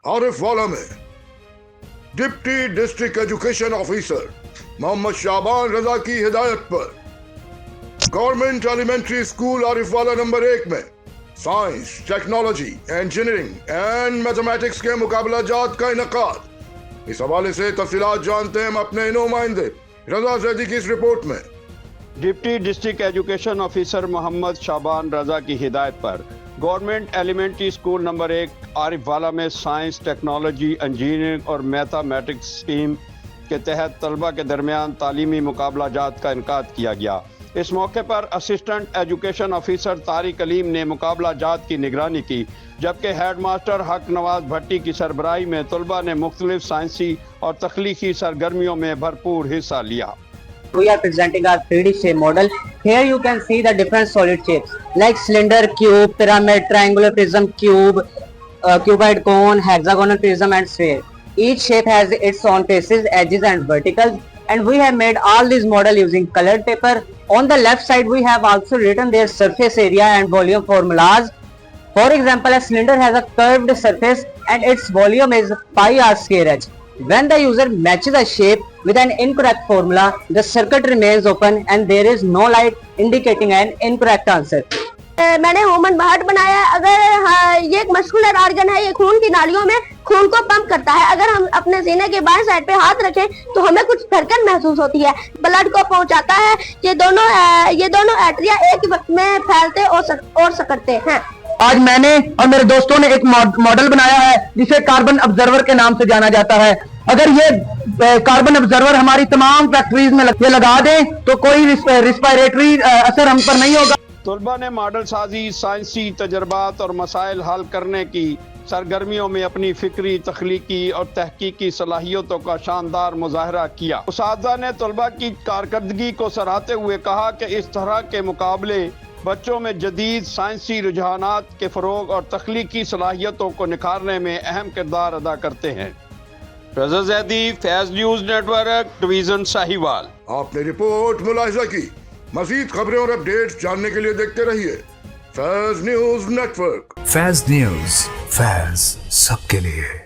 आरिफ वाला में deputy district education officer Mohammad Shaban Raza की हिदायत पर गवर्नमेंट एलिमेंट्री स्कूल आरिफ वाला नंबर 1 में science, technology, engineering and mathematics के मुकाबला जात का इनकाद। इस हवाले से तफसीलात जानते हैं हम अपने नुमाइंदे रजा जैदी की इस रिपोर्ट में। Deputy district education officer Mohammad Shaban Raza की हिदायत पर government elementary school number 1 Arifwala में साइंस, टेक्नोलॉजी, इंजीनियरिंग और मैथमेटिक्स स्ट्रीम के तहत तलबा के दरमियान तालीमी मुकाबला जात का इनकाद किया गया। इस मौके पर assistant education officer Tariq Aleem ने मुकाबला जात की निगरानी की, जबकि हेड मास्टर हक नवाज भट्टी की सरबराही में तलबा ने मुख्तलिफ साइंसी और तख्लीकी सरगर्मियों में भरपूर हिस्सा लिया। We are presenting our 3D shape model. Here you can see the different solid shapes like cylinder, cube, pyramid, triangular prism, cube, cuboid, cone, hexagonal prism and sphere. Each shape has its own faces, edges and verticals, and we have made all these model using colored paper. On the left side we have also written their surface area and volume formulas. For example, a cylinder has a curved surface and its volume is pi r square h. When the user matches a shape with an incorrect formula, the circuit remains open and there is no light indicating an incorrect answer. मैंने human heart बनाया है। अगर ये एक muscular organ है, ये खून की नालियों में खून को पंप करता है। अगर हम अपने सीने के बाएं साइड पे हाथ रखें तो हमें कुछ धड़कन महसूस होती है, ब्लड को पहुंचाता है। ये दोनों आर्टरियां एक वक्त में फैलते और सकते हैं। आज मैंने और मेरे दोस्तों ने एक मॉडल बनाया है जिसे कार्बन ऑब्जर्वर के नाम से जाना जाता है। अगर ये कार्बन ऑब्जर्वर हमारी तमाम फैक्ट्रीज में लगा दें तो कोई रिस्पायरेटरी असर हम पर नहीं होगा। तलबा ने मॉडल साजी, साइंसी तजर्बात और मसाइल हल करने की सरगर्मियों में अपनी फिक्री, तख्लीकी और तहकीकी सलाहियतों का शानदार मुजाहरा किया। उस्तादा ने तलबा की कारकर्दगी को सराहते हुए कहा कि इस तरह के मुकाबले बच्चों में जदीद साइंसी रुझानात के फरोग और तख्लीकी सलाहियतों को निखारने में अहम किरदार अदा करते हैं। Raza Zaidi, Faiz news network, division Sahiwal. आपने रिपोर्ट मुलाहिजा की। मजीद खबरें और अपडेट्स जानने के लिए देखते रहिए Faiz news network. Faiz news, Faiz सबके लिए।